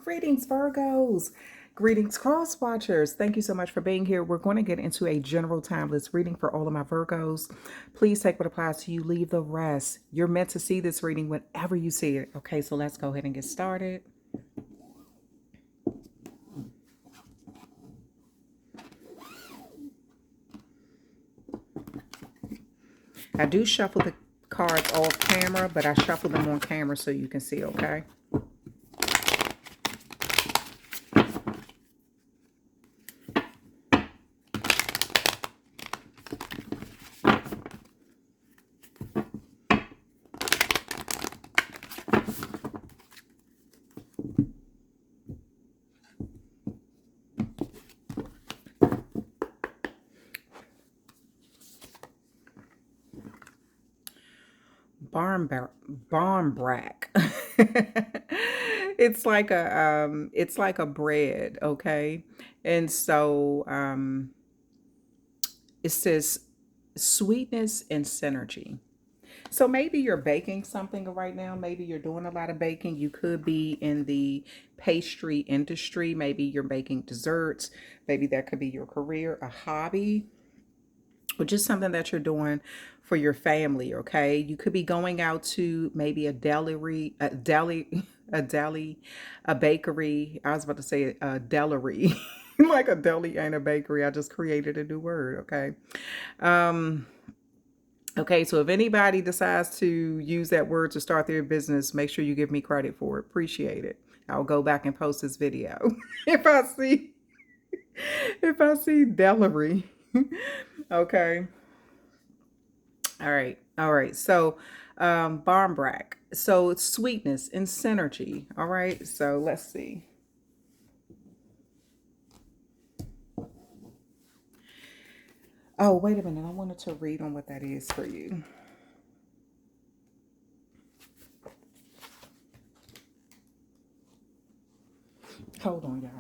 Greetings, Virgos. Greetings, cross watchers. Thank you so much for being here. We're going to get into a general timeless reading for all of my Virgos. Please take what applies to you, leave the rest. You're meant to see this reading whenever you see it. Okay, so let's go ahead and get started. I do shuffle the cards off camera, but I shuffle them on camera so you can see, okay? Barmbrack. It's like a bread, okay? And so it says sweetness and synergy. So maybe you're baking something right now. Maybe you're doing a lot of baking. You could be in the pastry industry. Maybe you're baking desserts. Maybe that could be your career, a hobby, or just something that you're doing for your family. Okay, you could be going out to maybe a bakery. I was about to say a deli. Like a deli ain't a bakery. I just created a new word. Okay. um okay, so if anybody decides to use that word to start their business, make sure you give me credit for it. Appreciate it. I'll go back and post this video if I see deli. Okay. All right. So, Barmbrack. So it's sweetness and synergy. All right. So let's see. Oh, wait a minute. I wanted to read on what that is for you. Hold on, y'all.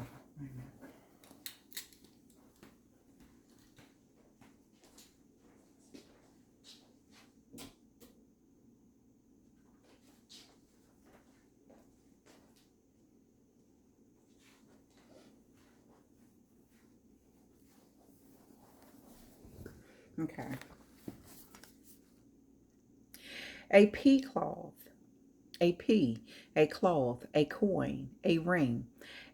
Okay. A pea cloth, a pea, a cloth, a coin, a ring,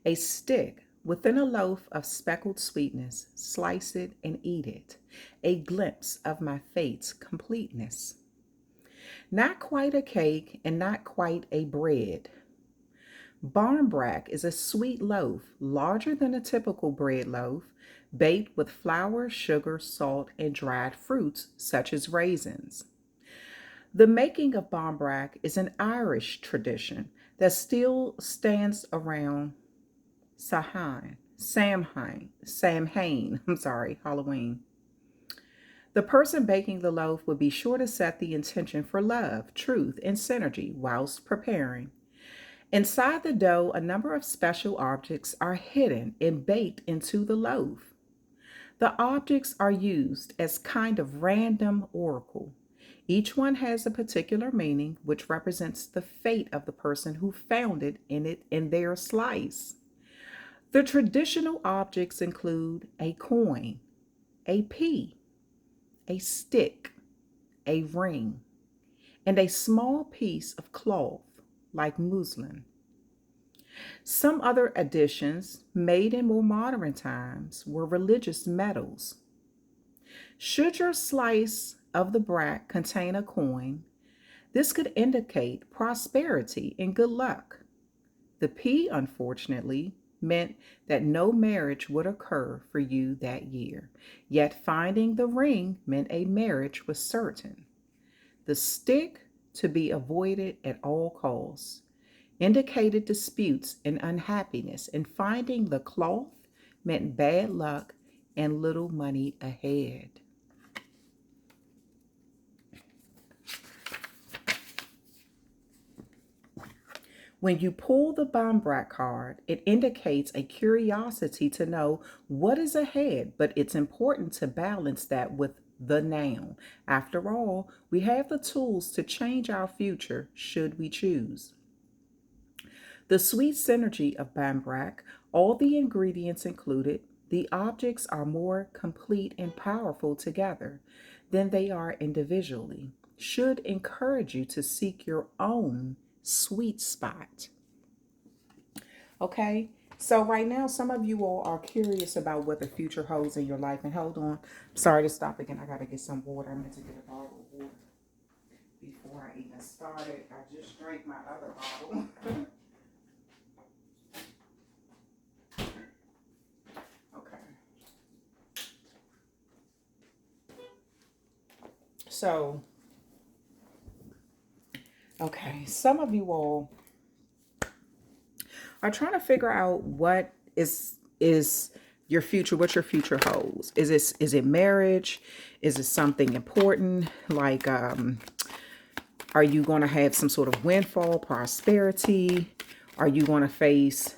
a stick within a loaf of speckled sweetness. Slice it and eat it. A glimpse of my fate's completeness. Not quite a cake and not quite a bread. Barmbrack is a sweet loaf, larger than a typical bread loaf, baked with flour, sugar, salt, and dried fruits such as raisins. The making of barmbrack is an Irish tradition that still stands around Samhain, Halloween. The person baking the loaf would be sure to set the intention for love, truth, and synergy whilst preparing. Inside the dough, a number of special objects are hidden and baked into the loaf. The objects are used as kind of random oracle. Each one has a particular meaning which represents the fate of the person who found it in their slice. The traditional objects include a coin, a pea, a stick, a ring, and a small piece of cloth like muslin. Some other additions made in more modern times were religious medals. Should your slice of the brack contain a coin, this could indicate prosperity and good luck. The P, unfortunately, meant that no marriage would occur for you that year, yet finding the ring meant a marriage was certain. The stick, to be avoided at all costs, indicated disputes and unhappiness, and finding the cloth meant bad luck and little money ahead. When you pull the Bombrat card, it indicates a curiosity to know what is ahead, but it's important to balance that with the now. After all, we have the tools to change our future should we choose. The sweet synergy of Bambrak, all the ingredients included, the objects are more complete and powerful together than they are individually, should encourage you to seek your own sweet spot. Okay? So right now, some of you all are curious about what the future holds in your life. And hold on. Sorry to stop again. I got to get some water. I meant to get a bottle of water before I even started. I just drank my other bottle. Okay. So, okay. Some of you all are trying to figure out what is your future, what your future holds. Is it marriage? Is it something important? Like are you going to have some sort of windfall, prosperity? Are you going to face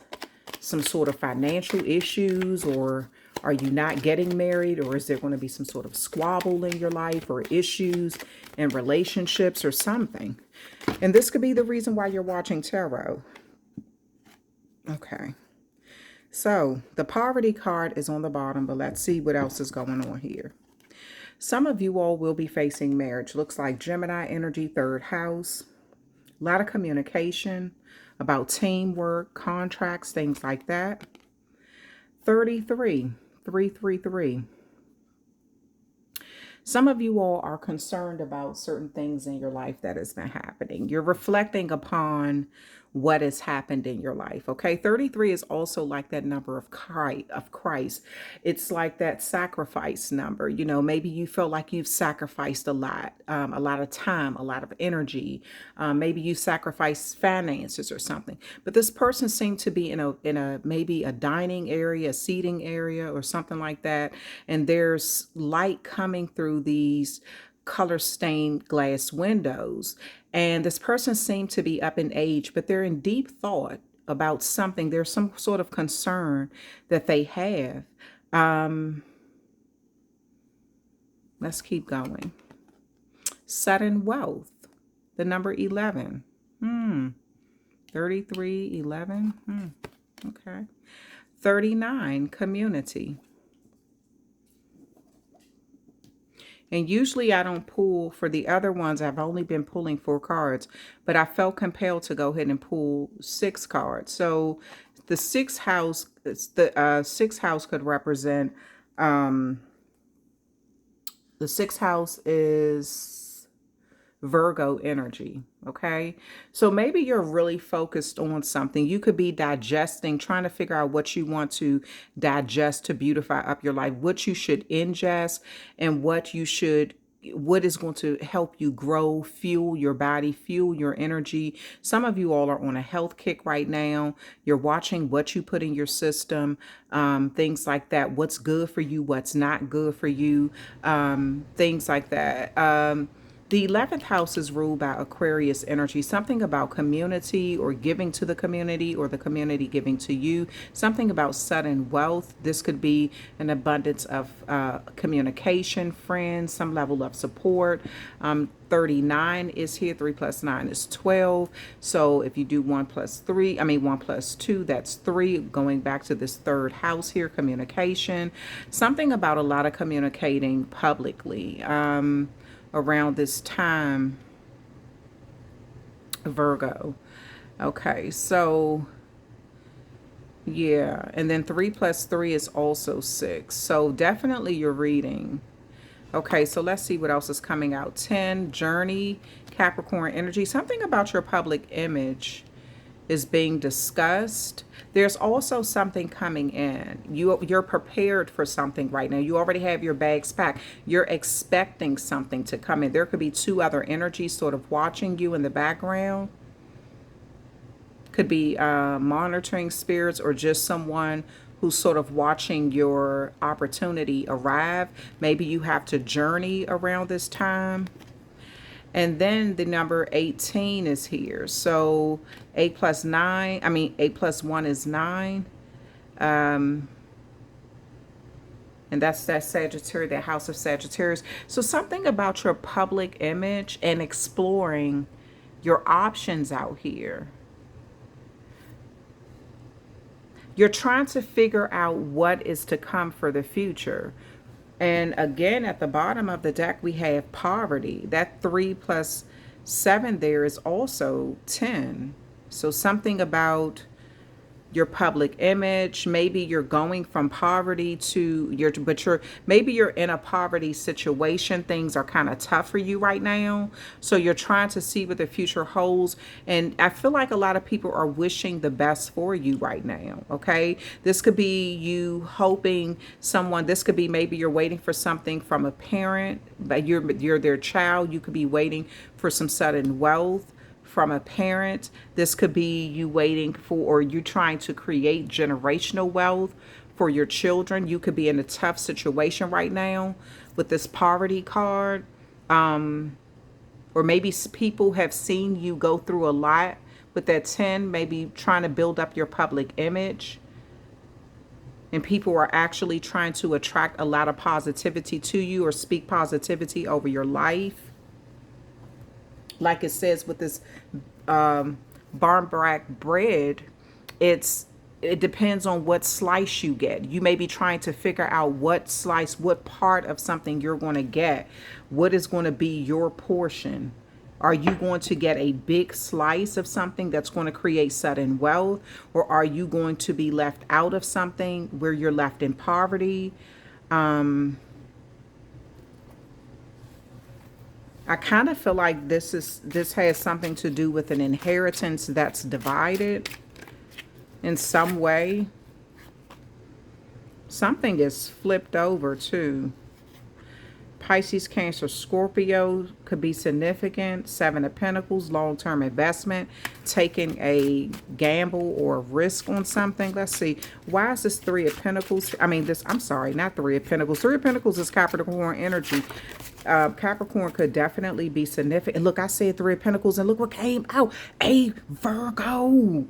some sort of financial issues, or are you not getting married, or is there going to be some sort of squabble in your life or issues in relationships or something? And this could be the reason why you're watching tarot. Okay. So the poverty card is on the bottom, but let's see what else is going on here. Some of you all will be facing marriage. Looks like Gemini energy, third house. A lot of communication about teamwork, contracts, things like that. 33, 333. Some of you all are concerned about certain things in your life that has been happening. You're reflecting upon what has happened in your life. Okay. 33 is also like that number of Christ. It's like that sacrifice number. You know, maybe you feel like you've sacrificed a lot of time, a lot of energy. Maybe you sacrificed finances or something. But this person seemed to be in a maybe a dining area, a seating area or something like that. And there's light coming through these color stained glass windows. And this person seemed to be up in age, but they're in deep thought about something. There's some sort of concern that they have. Let's keep going. Sudden wealth, the number 11. 33, 11. Okay. 39, community. And usually I don't pull for the other ones. I've only been pulling 4 cards, but I felt compelled to go ahead and pull 6 cards. So the sixth house, sixth house could represent, the sixth house is Virgo energy. Okay. So maybe you're really focused on something. You could be digesting, trying to figure out what you want to digest to beautify up your life, what you should ingest and what is going to help you grow, fuel your body, fuel your energy. Some of you all are on a health kick right now. You're watching what you put in your system, things like that. What's good for you, what's not good for you, things like that. The 11th house is ruled by Aquarius energy, something about community or giving to the community or the community giving to you, something about sudden wealth. This could be an abundance of communication, friends, some level of support. 39 is here. 3 plus 9 is 12. So if you do 1 plus 2, that's 3. Going back to this third house here, communication, something about a lot of communicating publicly. Around this time, Virgo. Okay, so yeah, and then 3 plus 3 is also 6. So definitely you're reading. Okay, so let's see what else is coming out. 10, journey, Capricorn energy, something about your public image is being discussed. There's also something coming in. You're prepared for something right now. You already have your bags packed. You're expecting something to come in. There could be 2 other energies sort of watching you in the background. Could be monitoring spirits or just someone who's sort of watching your opportunity arrive. Maybe you have to journey around this time. And then the number 18 is here. So 8 plus 1 is 9. And that's that Sagittarius, that house of Sagittarius. So something about your public image and exploring your options out here. You're trying to figure out what is to come for the future. And again, at the bottom of the deck, we have poverty. That 3 plus 7 there is also 10. So something about your public image. Maybe you're going from poverty to maybe you're in a poverty situation. Things are kind of tough for you right now. So you're trying to see what the future holds. And I feel like a lot of people are wishing the best for you right now. Okay. This could be you hoping someone, this could be maybe you're waiting for something from a parent, but you're their child. You could be waiting for some sudden wealth from a parent. This could be you waiting for, or you trying to create generational wealth for your children. You could be in a tough situation right now with this poverty card. Or maybe people have seen you go through a lot with that 10, maybe trying to build up your public image. And people are actually trying to attract a lot of positivity to you or speak positivity over your life. Like it says with this barmbrack bread, it depends on what slice you get. You may be trying to figure out what slice, what part of something you're going to get. What is going to be your portion? Are you going to get a big slice of something that's going to create sudden wealth? Or are you going to be left out of something where you're left in poverty? I kind of feel like this has something to do with an inheritance that's divided in some way. Something is flipped over too. Pisces, Cancer, Scorpio could be significant. 7 of Pentacles, long-term investment, taking a gamble or a risk on something. Let's see. Why is this 3 of Pentacles? I'm sorry, not 3 of Pentacles. 3 of Pentacles is Capricorn energy. Capricorn could definitely be significant. Look, I said 3 of Pentacles, and look what came out. A Virgo.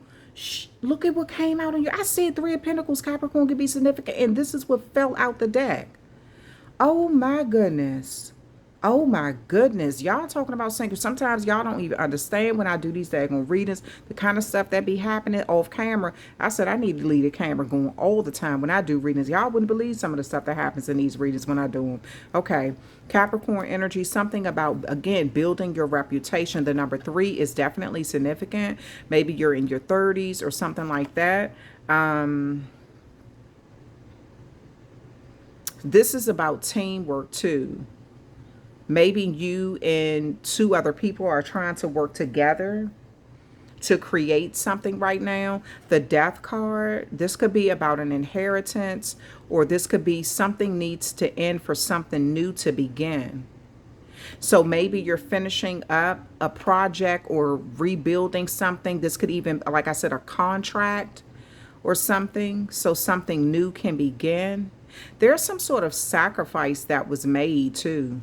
Look at what came out on you. I said 3 of Pentacles, Capricorn could be significant, and this is what fell out the deck. Oh my goodness. Oh my goodness. Y'all talking about single. Sometimes y'all don't even understand when I do these daggone readings, the kind of stuff that be happening off camera. I said I need to leave the camera going all the time when I do readings. Y'all wouldn't believe some of the stuff that happens in these readings when I do them. Okay. Capricorn energy, something about, again, building your reputation. The number 3 is definitely significant. Maybe you're in your 30s or something like that. This is about teamwork too. Maybe you and 2 other people are trying to work together to create something right now. The Death card, this could be about an inheritance, or this could be something needs to end for something new to begin. So maybe you're finishing up a project or rebuilding something. This could even, like I said, a contract or something, so something new can begin. There's some sort of sacrifice that was made too.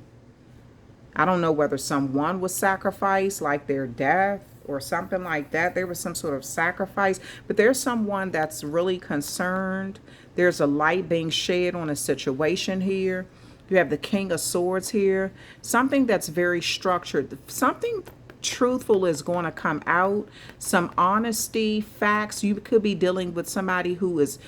I don't know whether someone was sacrificed, like their death or something like that. There was some sort of sacrifice, but there's someone that's really concerned. There's a light being shed on a situation here. You have the King of Swords here. Something that's very structured. Something truthful is going to come out. Some honesty, facts. You could be dealing with somebody who is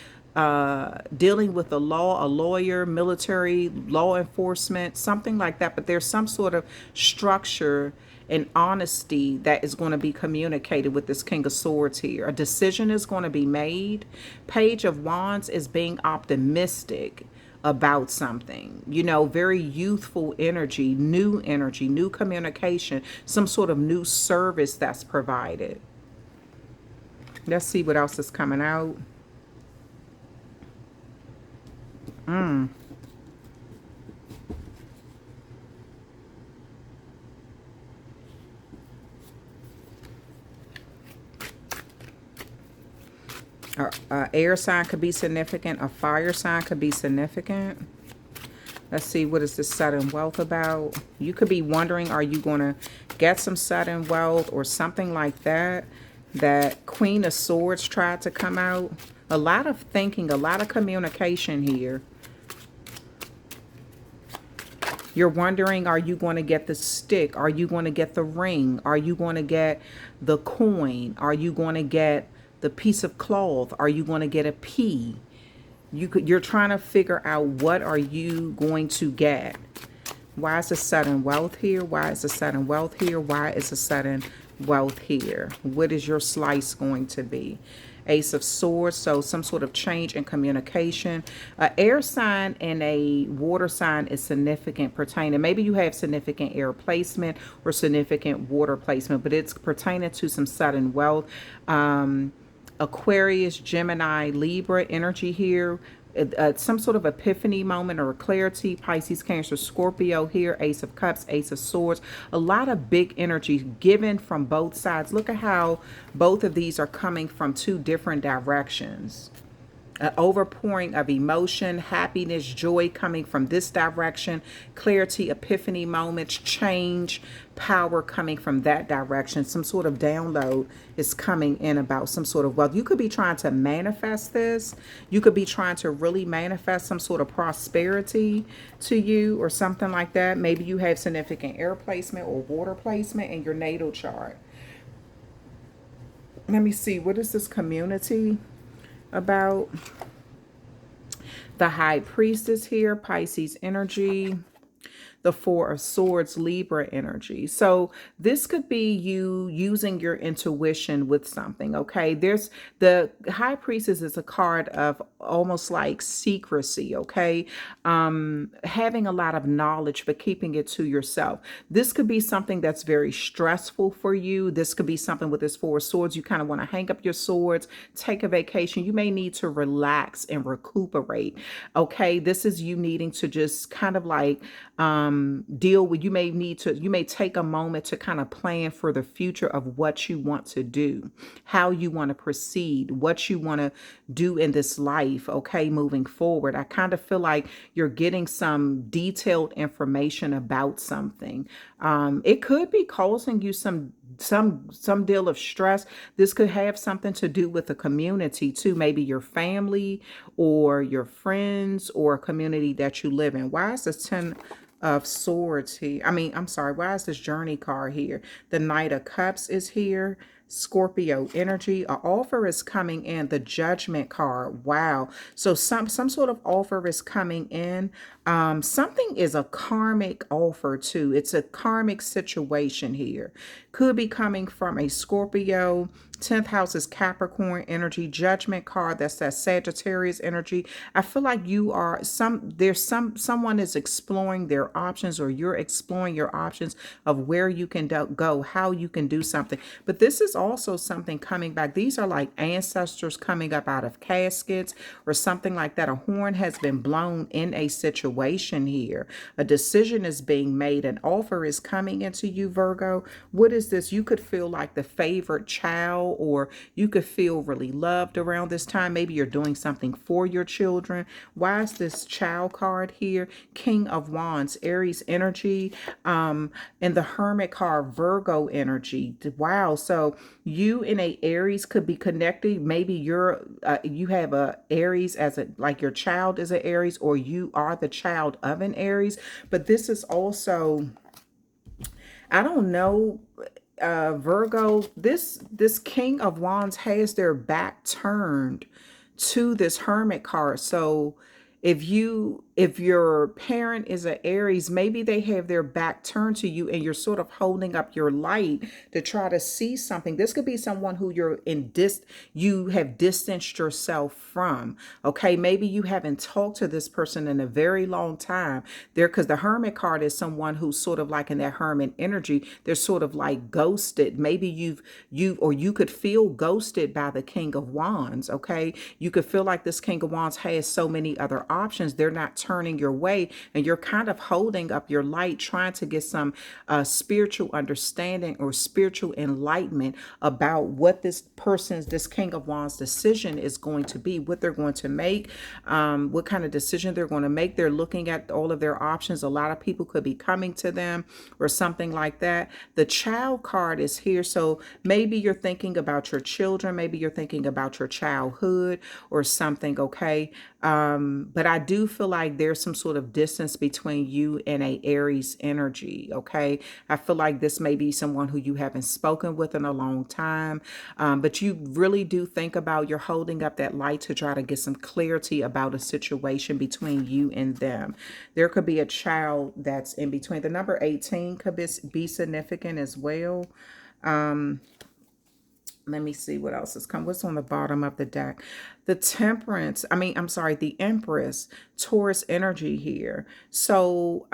dealing with the law, a lawyer, military, law enforcement, something like that. But there's some sort of structure and honesty that is going to be communicated with this King of Swords here. A decision is going to be made. Page of Wands is being optimistic about something, you know, very youthful energy, new communication, some sort of new service that's provided. Let's see what else is coming out. Air sign could be significant. A fire sign could be significant. Let's see, what is this sudden wealth about? You could be wondering, are you going to get some sudden wealth or something like that? That Queen of Swords tried to come out. A lot of thinking, a lot of communication here. You're wondering, are you going to get the stick? Are you going to get the ring? Are you going to get the coin? Are you going to get The piece of cloth. Are you going to get a P? You're trying to figure out what are you going to get. Why is a sudden wealth here? Why is a sudden wealth here? Why is a sudden wealth here? What is your slice going to be? Ace of Swords, so some sort of change in communication. An air sign and a water sign is significant pertaining. Maybe you have significant air placement or significant water placement, but it's pertaining to some sudden wealth. Aquarius, Gemini, Libra energy here. Some sort of epiphany moment or clarity. Pisces, Cancer, Scorpio here. Ace of Cups, Ace of Swords. A lot of big energy given from both sides. Look at how both of these are coming from two different directions. An overpouring of emotion, happiness, joy coming from this direction, clarity, epiphany moments, change, power coming from that direction. Some sort of download is coming in about some sort of wealth. You could be trying to manifest this. You could be trying to really manifest some sort of prosperity to you or something like that. Maybe you have significant air placement or water placement in your natal chart. Let me see. What is this community about? The High Priestess here, Pisces energy. The Four of Swords, Libra energy. So this could be you using your intuition with something, okay? There's the High Priestess is a card of almost like secrecy, okay? Having a lot of knowledge, but keeping it to yourself. This could be something that's very stressful for you. This could be something with this Four of Swords. You kind of want to hang up your swords, take a vacation. You may need to relax and recuperate, okay? This is you needing to just kind of like, deal with, you may take a moment to kind of plan for the future of what you want to do, how you want to proceed, what you want to do in this life, okay, moving forward. I kind of feel like you're getting some detailed information about something. It could be causing you some deal of stress. This could have something to do with the community too, maybe your family or your friends or a community that you live in. Why is this 10 of Swords here? I'm sorry, why is this Journey card here? The Knight of Cups is here. Scorpio energy. An offer is coming in. The Judgment card. Wow. So some sort of offer is coming in. Something is a karmic offer too. It's a karmic situation here. Could be coming from a Scorpio. 10th house is Capricorn energy. Judgment card, that's that Sagittarius energy. I feel like you are someone is exploring their options, or you're exploring your options of where you can go, how you can do something. But this is also something coming back. These are like ancestors coming up out of caskets or something like that. A horn has been blown in a situation here. A decision is being made. An offer is coming into you, Virgo. What is this? You could feel like the favored child, or you could feel really loved around this time. Maybe you're doing something for your children. Why is this child card here? King of Wands, Aries energy, and the Hermit card, Virgo energy. Wow. So you in a Aries could be connected. Maybe you have a Aries as a, like your child is an Aries, or you are the child of an Aries. But this is also, I don't know, Virgo, this King of Wands has their back turned to this Hermit card. So if your parent is an Aries, maybe they have their back turned to you and you're sort of holding up your light to try to see something. This could be someone who you have distanced yourself from. Okay, maybe you haven't talked to this person in a very long time. Because the Hermit card is someone who's sort of like in that hermit energy. They're sort of like ghosted. Maybe you could feel ghosted by the King of Wands. Okay, you could feel like this King of Wands has so many other options. They're not turning your way, and you're kind of holding up your light, trying to get some spiritual understanding or spiritual enlightenment about what this King of Wands decision is going to be, what they're going to make, what kind of decision they're going to make. They're looking at all of their options. A lot of people could be coming to them or something like that. The Child card is here. So maybe you're thinking about your children. Maybe you're thinking about your childhood or something. Okay. But I do feel like there's some sort of distance between you and a Aries energy. Okay. I feel like this may be someone who you haven't spoken with in a long time. But you really do think about, you're holding up that light to try to get some clarity about a situation between you and them. There could be a child that's in between. The number 18 could be significant as well. Let me see what else has come. What's on the bottom of the deck? The Temperance. I'm sorry, the Empress, Taurus energy here. So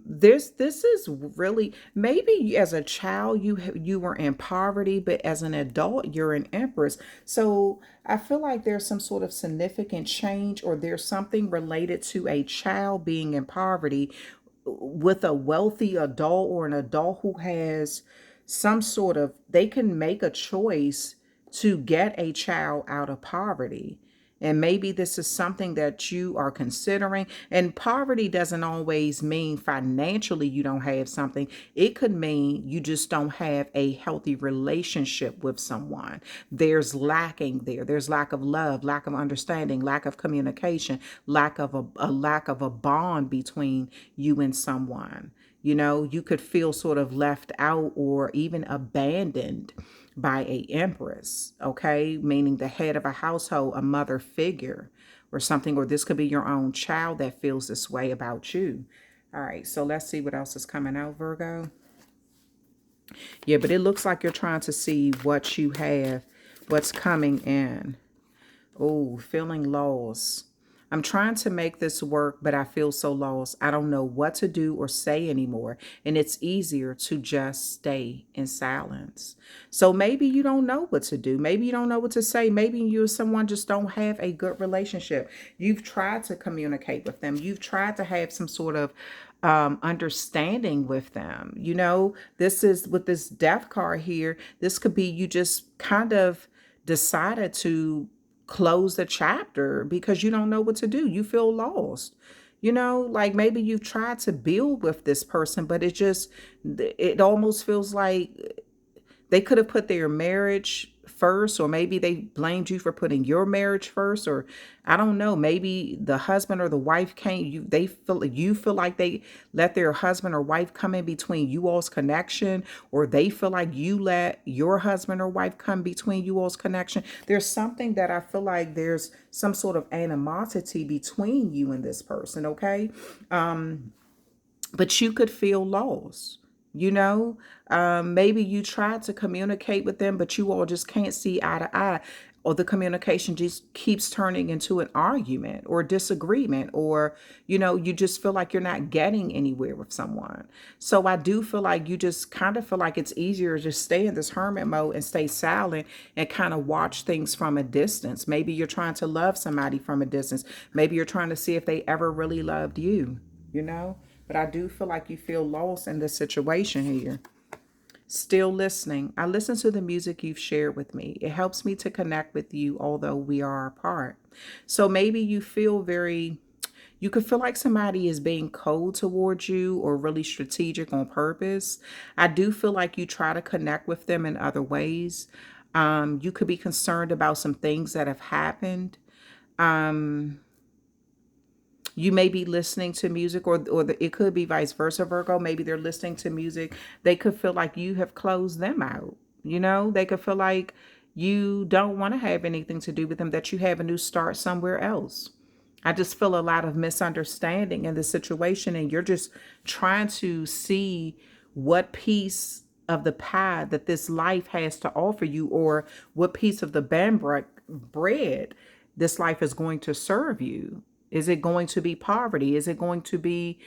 this is really, maybe as a child you were in poverty, but as an adult you're an Empress. So I feel like there's some sort of significant change, or there's something related to a child being in poverty with a wealthy adult, or an adult who has some sort of, they can make a choice to get a child out of poverty. And maybe this is something that you are considering. And poverty doesn't always mean financially you don't have something. It could mean you just don't have a healthy relationship with someone. There's lacking there. There's lack of love, lack of understanding, lack of communication, lack of a lack of a bond between you and someone. You could feel sort of left out or even abandoned by a empress, okay? Meaning the head of a household, a mother figure or something, or this could be your own child that feels this way about you. All right, so let's see what else is coming out, Virgo. Yeah, but it looks like you're trying to see what you have, what's coming in. Oh, feeling lost. I'm trying to make this work, but I feel so lost. I don't know what to do or say anymore. And it's easier to just stay in silence. So maybe you don't know what to do. Maybe you don't know what to say. Maybe you and someone just don't have a good relationship. You've tried to communicate with them. You've tried to have some sort of understanding with them. This is with this death card here. This could be you just kind of decided to close the chapter because you don't know what to do. You feel lost. Like maybe you've tried to build with this person, but it almost feels like they could have put their marriage first, or maybe they blamed you for putting your marriage first, or I don't know, maybe the husband or the wife you feel like they let their husband or wife come in between you all's connection, or they feel like you let your husband or wife come between you all's connection. There's something that I feel like there's some sort of animosity between you and this person, okay? But you could feel lost. Maybe you tried to communicate with them, but you all just can't see eye to eye, or the communication just keeps turning into an argument or disagreement, or you just feel like you're not getting anywhere with someone. So I do feel like you just kind of feel like it's easier to just stay in this hermit mode and stay silent and kind of watch things from a distance. Maybe you're trying to love somebody from a distance. Maybe you're trying to see if they ever really loved you. But I do feel like you feel lost in this situation here. Still listening. I listen to the music you've shared with me. It helps me to connect with you, although we are apart. So maybe you could feel like somebody is being cold towards you or really strategic on purpose. I do feel like you try to connect with them in other ways. You could be concerned about some things that have happened. You may be listening to music, or it could be vice versa, Virgo. Maybe they're listening to music. They could feel like you have closed them out. They could feel like you don't want to have anything to do with them, that you have a new start somewhere else. I just feel a lot of misunderstanding in the situation, and you're just trying to see what piece of the pie that this life has to offer you, or what piece of the bread this life is going to serve you. Is it going to be poverty? Is it going to be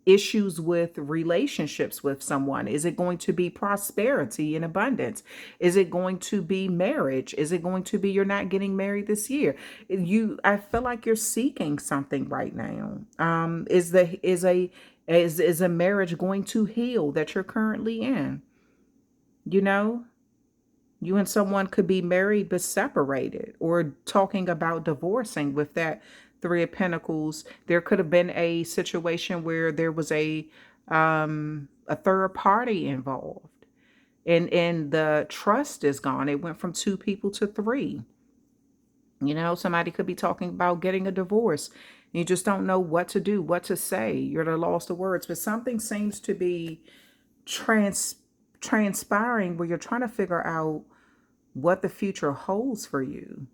issues with relationships with someone? Is it going to be prosperity and abundance? Is it going to be marriage? Is it going to be you're not getting married this year? I feel like you're seeking something right now. Is a marriage going to heal that you're currently in? You know, you and someone could be married but separated, or talking about divorcing with that Three of Pentacles. There could have been a situation where there was a third party involved, and the trust is gone. It went from two people to three. You know, somebody could be talking about getting a divorce. You just don't know what to do, what to say. You're at a loss of words. But something seems to be trans transpiring where you're trying to figure out what the future holds for you.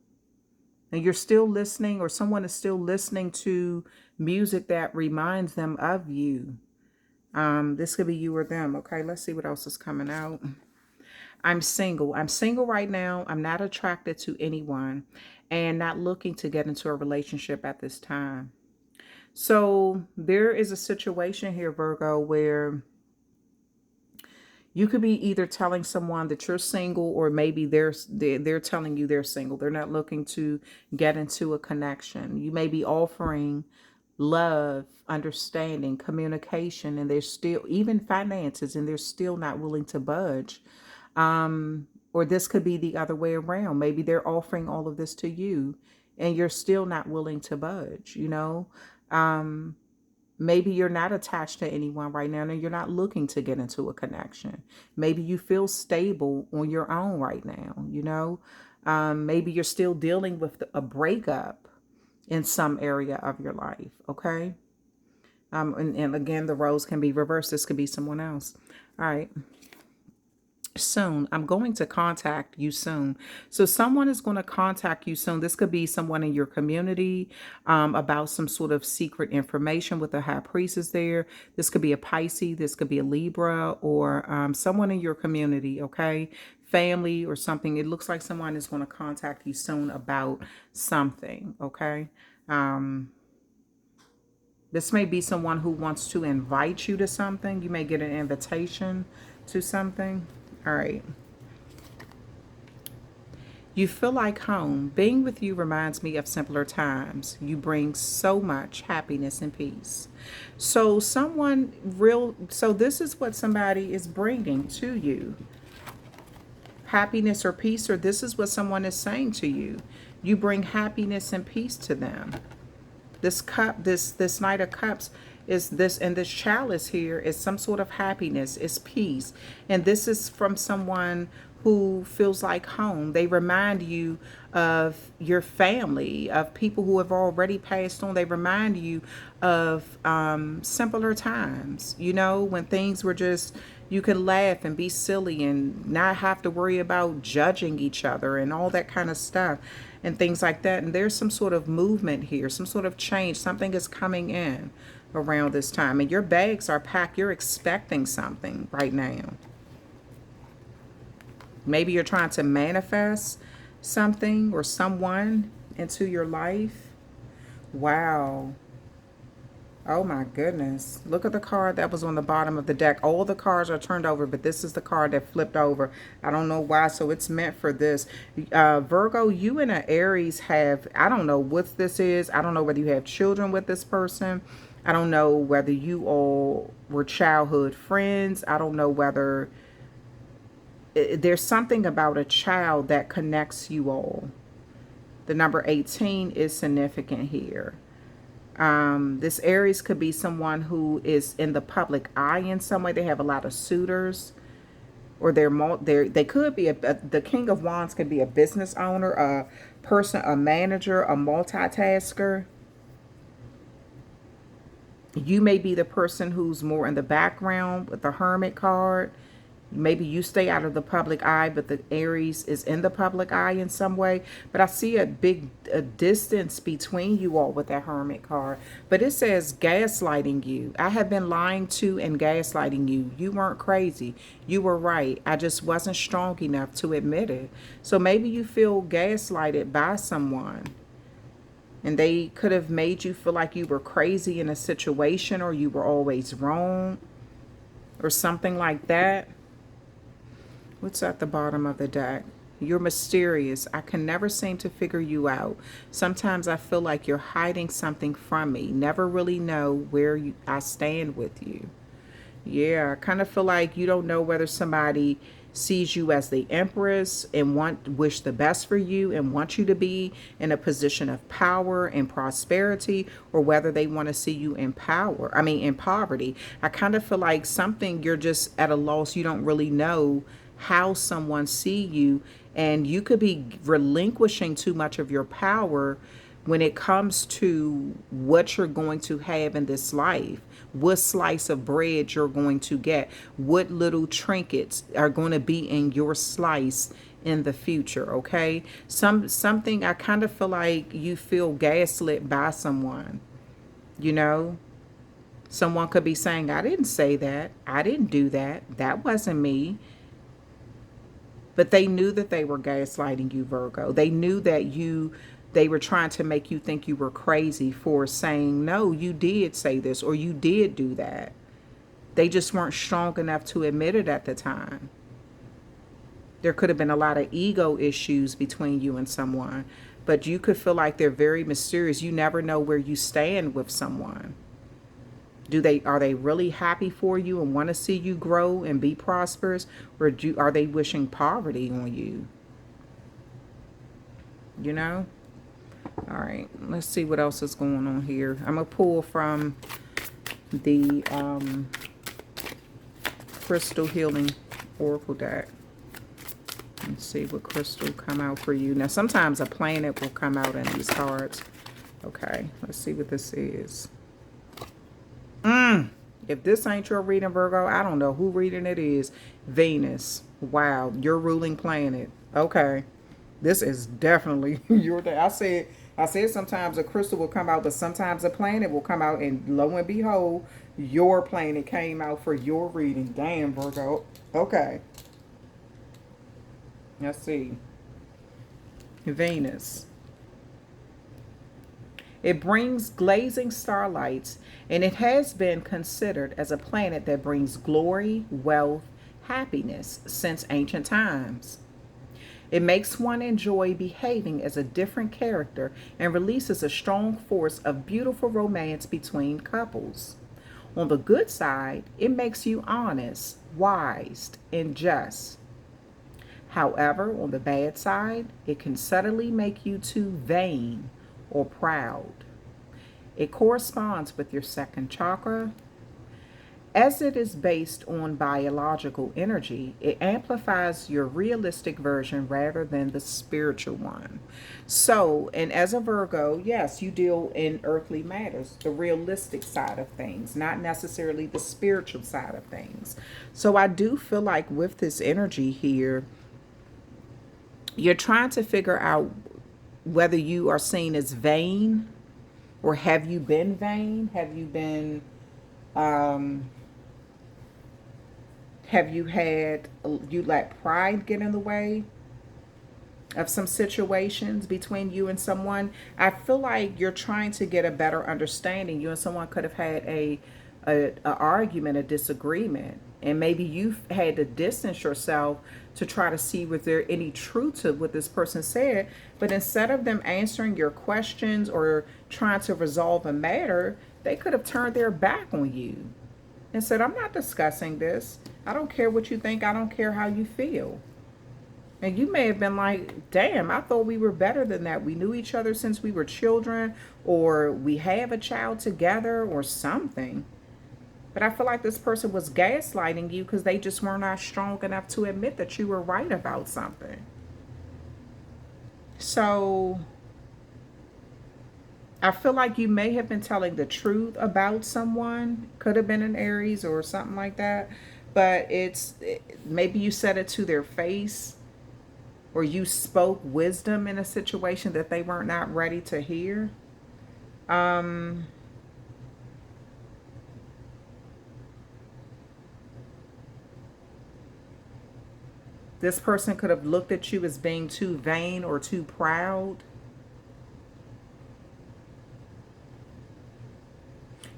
And you're still listening, or someone is still listening to music that reminds them of you. This could be you or them. Okay, let's see what else is coming out. I'm single. I'm single right now. I'm not attracted to anyone and not looking to get into a relationship at this time. So there is a situation here, Virgo, where you could be either telling someone that you're single, or maybe they're telling you they're single. They're not looking to get into a connection. You may be offering love, understanding, communication, and they're still, even finances, and they're still not willing to budge. Or this could be the other way around. Maybe they're offering all of this to you and you're still not willing to budge, you know? Maybe you're not attached to anyone right now and you're not looking to get into a connection. Maybe you feel stable on your own right now, you know? Maybe you're still dealing with a breakup in some area of your life, okay? And again, the roles can be reversed. This could be someone else. All right. Soon. I'm going to contact you soon. So someone is going to contact you soon. This could be someone in your community about some sort of secret information with the high priestess there. This could be a Pisces. This could be a Libra, or someone in your community, okay? Family or something. It looks like someone is going to contact you soon about something, okay? This may be someone who wants to invite you to something. You may get an invitation to something. All right. You feel like home. Being with you reminds me of simpler times. You bring so much happiness and peace. So so this is what somebody is bringing to you. Happiness or peace, or this is what someone is saying to you. You bring happiness and peace to them. This cup, this Knight of Cups is this, and this chalice here is some sort of happiness, is peace. And this is from someone who feels like home. They remind you of your family, of people who have already passed on. They remind you of simpler times, you know, when things were just, you could laugh and be silly and not have to worry about judging each other and all that kind of stuff and things like that. And there's some sort of movement here, some sort of change. Something is coming in around this time, and your bags are packed. You're expecting something right now. Maybe you're trying to manifest something or someone into your life. Wow. Oh my goodness. Look at the card that was on the bottom of the deck. All the cards are turned over, but this is the card that flipped over. I don't know why, so it's meant for this. Virgo, you and an Aries have, I don't know what this is. I don't know whether you have children with this person. I don't know whether you all were childhood friends. I don't know whether there's something about a child that connects you all. The number 18 is significant here. This Aries could be someone who is in the public eye in some way. They have a lot of suitors, or they could be the King of Wands could be a business owner, a person, a manager, a multitasker. You may be the person who's more in the background with the Hermit card. Maybe you stay out of the public eye, but the Aries is in the public eye in some way. But I see a distance between you all with that Hermit card. But it says gaslighting you. I have been lying to and gaslighting you. You weren't crazy. You were right. I just wasn't strong enough to admit it. So maybe you feel gaslighted by someone, and they could have made you feel like you were crazy in a situation, or you were always wrong, or something like that. What's at the bottom of the deck? You're mysterious. I can never seem to figure you out. Sometimes I feel like you're hiding something from me. Never really know where I stand with you. Yeah, I kind of feel like you don't know whether somebody sees you as the Empress and wish the best for you and want you to be in a position of power and prosperity, or whether they want to see you in in poverty. I kind of feel like something, you're just at a loss. You don't really know how someone see you And you could be relinquishing too much of your power when it comes to what you're going to have in this life, what slice of bread you're going to get, what little trinkets are going to be in your slice in the future. Okay, something I kind of feel like you feel gaslit by someone. You know, someone could be saying, I didn't say that, I didn't do that, that wasn't me. But they knew that they were gaslighting you, Virgo. They knew that they were trying to make you think you were crazy for saying, no, you did say this or you did do that. They just weren't strong enough to admit it at the time. There could have been a lot of ego issues between you and someone, but you could feel like they're very mysterious. You never know where you stand with someone. Are they really happy for you and want to see you grow and be prosperous, or are they wishing poverty on you? You know? All right, let's see what else is going on here. I'm going to pull from the Crystal Healing Oracle deck. Let's see what crystal come out for you. Now, sometimes a planet will come out in these cards. Okay, let's see what this is. If this ain't your reading, Virgo, I don't know who reading it is. Venus. Wow, your ruling planet. Okay. This is definitely your day. I said sometimes a crystal will come out, but sometimes a planet will come out, and lo and behold, your planet came out for your reading. Damn, Virgo. Okay. Let's see. Venus. It brings glazing starlights, and it has been considered as a planet that brings glory, wealth, happiness since ancient times. It makes one enjoy behaving as a different character and releases a strong force of beautiful romance between couples. On the good side, it makes you honest, wise, and just. However, on the bad side, it can subtly make you too vain or proud. It corresponds with your second chakra. As it is based on biological energy, it amplifies your realistic version rather than the spiritual one. So, and as a Virgo, yes, you deal in earthly matters, the realistic side of things, not necessarily the spiritual side of things. So I do feel like with this energy here, you're trying to figure out whether you are seen as vain, or have you been vain? Have you been, have you let pride get in the way of some situations between you and someone? I feel like you're trying to get a better understanding. You and someone could have had a argument, a disagreement, and maybe you've had to distance yourself to try to see was there any truth to what this person said. But instead of them answering your questions or trying to resolve a matter, they could have turned their back on you and said, I'm not discussing this. I don't care what you think. I don't care how you feel. And you may have been like, damn, I thought we were better than that. We knew each other since we were children, or we have a child together or something. But I feel like this person was gaslighting you because they just were not strong enough to admit that you were right about something. So I feel like you may have been telling the truth about someone. Could have been an Aries or something like that. But maybe you said it to their face, or you spoke wisdom in a situation that they weren't not ready to hear. This person could have looked at you as being too vain or too proud.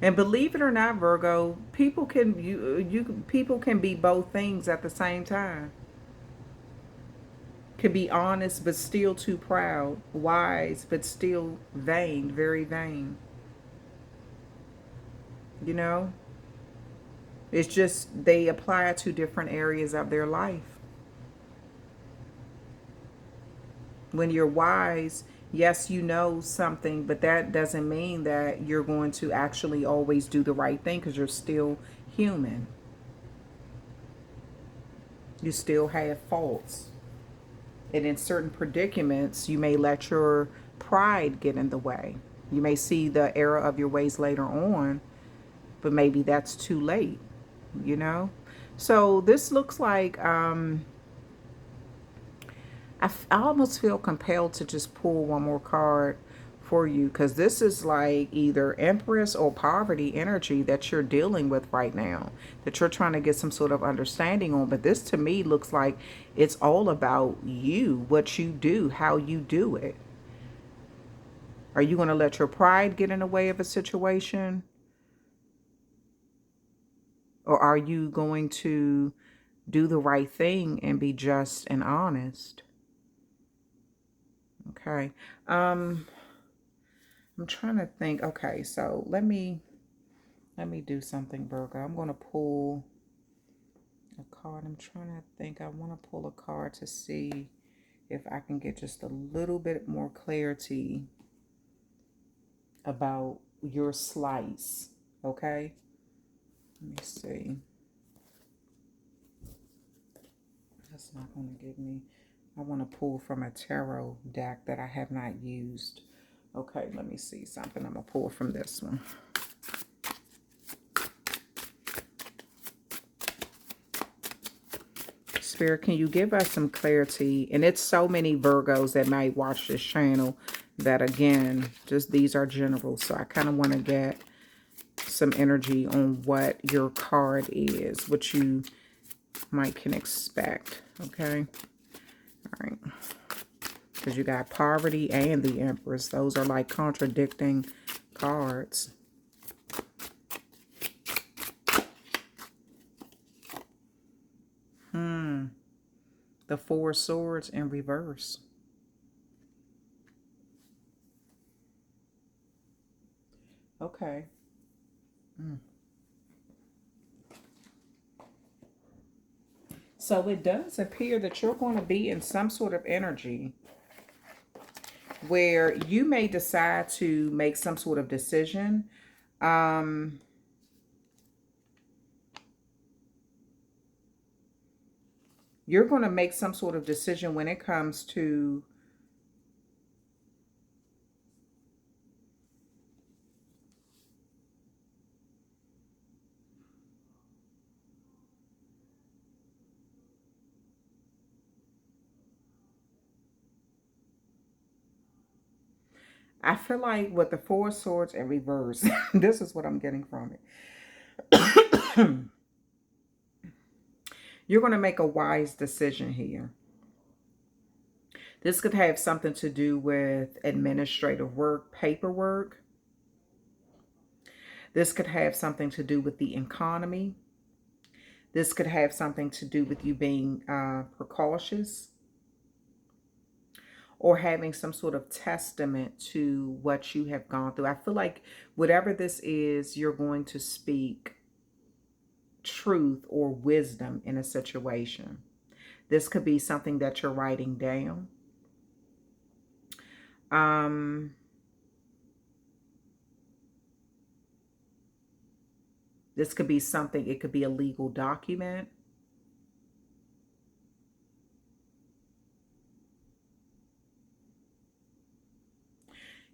And believe it or not, Virgo, people can people can be both things at the same time. Can be honest but still too proud, wise but still vain, very vain. You know? It's just they apply to different areas of their life. When you're wise, yes, you know something, but that doesn't mean that you're going to actually always do the right thing, because you're still human. You still have faults. And in certain predicaments, you may let your pride get in the way. You may see the error of your ways later on, but maybe that's too late, you know? So this looks like I almost feel compelled to just pull one more card for you, because this is like either Empress or poverty energy that you're dealing with right now, that you're trying to get some sort of understanding on. But this to me looks like it's all about you, what you do, how you do it. Are you going to let your pride get in the way of a situation? Or are you going to do the right thing and be just and honest? Okay. I'm trying to think. Okay, so let me do something, Virgo. I'm going to pull a card. I'm trying to think. I want to pull a card to see if I can get just a little bit more clarity about your slice. Okay? Let me see. That's not going to give me. I want to pull from a tarot deck that I have not used. Okay, let me see something. I'm going to pull from this one. Spirit, can you give us some clarity? And it's so many Virgos that might watch this channel that, again, just these are general. So I kind of want to get some energy on what your card is, what you might can expect. Okay. All right. Because you got poverty and the Empress. Those are like contradicting cards. The Four of Swords in reverse. Okay. So it does appear that you're going to be in some sort of energy where you may decide to make some sort of decision. You're going to make some sort of decision when it comes to I feel like with the Four of Swords in reverse, this is what I'm getting from it. You're going to make a wise decision here. This could have something to do with administrative work, paperwork. This could have something to do with the economy. This could have something to do with you being precautious or having some sort of testament to what you have gone through. I feel like whatever this is, you're going to speak truth or wisdom in a situation. This could be something that you're writing down. This could be something, it could be a legal document.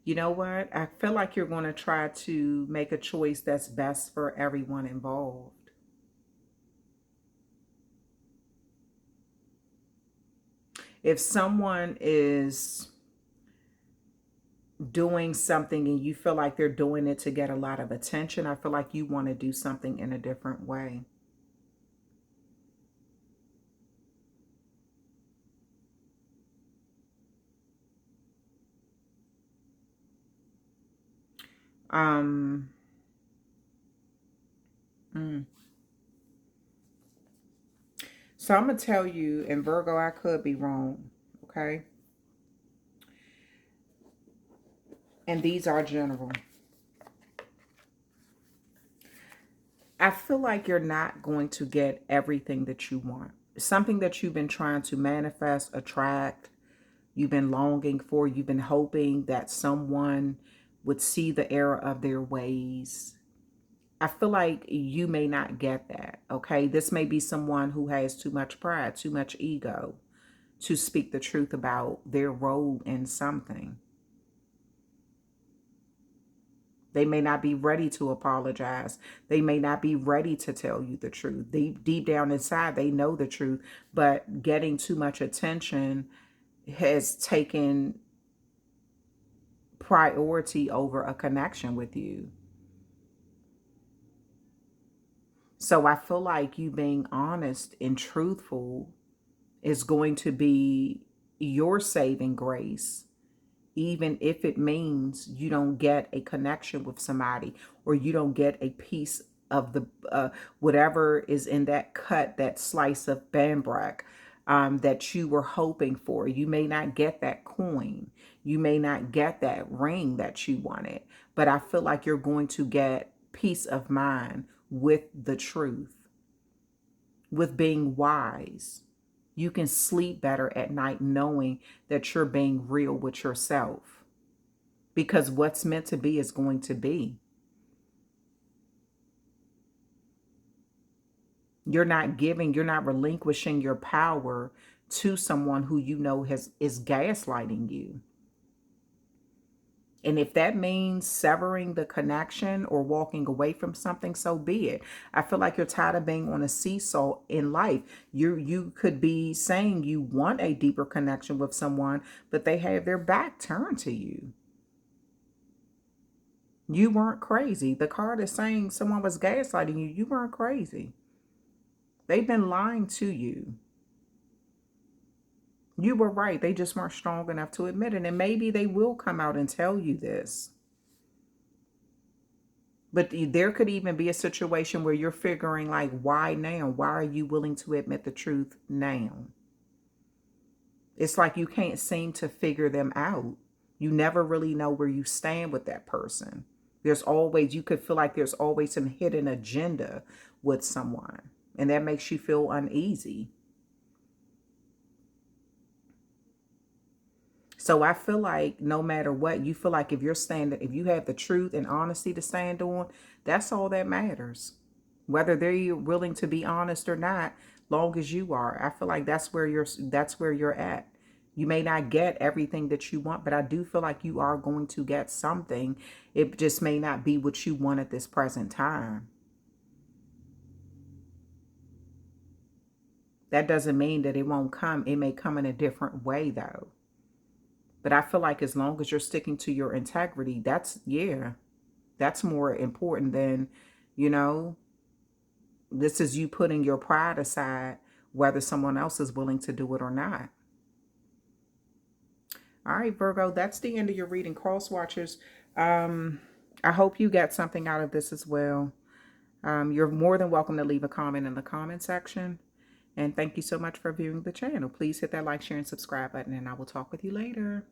You know what? I feel like you're going to try to make a choice that's best for everyone involved. If someone is doing something and you feel like they're doing it to get a lot of attention, I feel like you want to do something in a different way. Mm. So I'm going to tell you, and Virgo, I could be wrong, okay? And these are general. I feel like you're not going to get everything that you want. Something that you've been trying to manifest, attract, you've been longing for, you've been hoping that someone would see the error of their ways. I feel like you may not get that, okay? This may be someone who has too much pride, too much ego, to speak the truth about their role in something. They may not be ready to apologize. They may not be ready to tell you the truth. Deep down inside, they know the truth, but getting too much attention has taken priority over a connection with you. So I feel like you being honest and truthful is going to be your saving grace, even if it means you don't get a connection with somebody, or you don't get a piece of the whatever is in that cut, that slice of bambrack that you were hoping for. You may not get that coin. You may not get that ring that you wanted, but I feel like you're going to get peace of mind with the truth, with being wise. You can sleep better at night knowing that you're being real with yourself, because what's meant to be is going to be. You're not relinquishing your power to someone who you know is gaslighting you. And if that means severing the connection or walking away from something, so be it. I feel like you're tired of being on a seesaw in life. You could be saying you want a deeper connection with someone, but they have their back turned to you. You weren't crazy. The card is saying someone was gaslighting you. You weren't crazy. They've been lying to you. You were right. They just weren't strong enough to admit it. And maybe they will come out and tell you this. But there could even be a situation where you're figuring, like, why now? Why are you willing to admit the truth now? It's like you can't seem to figure them out. You never really know where you stand with that person. You could feel like there's always some hidden agenda with someone, and that makes you feel uneasy. So I feel like no matter what, you feel like if you have the truth and honesty to stand on, that's all that matters. Whether they're willing to be honest or not, long as you are. I feel like that's where you're at. You may not get everything that you want, but I do feel like you are going to get something. It just may not be what you want at this present time. That doesn't mean that it won't come. It may come in a different way, though. But I feel like as long as you're sticking to your integrity, that's more important than, this is you putting your pride aside, whether someone else is willing to do it or not. All right, Virgo, that's the end of your reading. Cross watchers, I hope you get something out of this as well. You're more than welcome to leave a comment in the comment section. And thank you so much for viewing the channel. Please hit that like, share, and subscribe button, and I will talk with you later.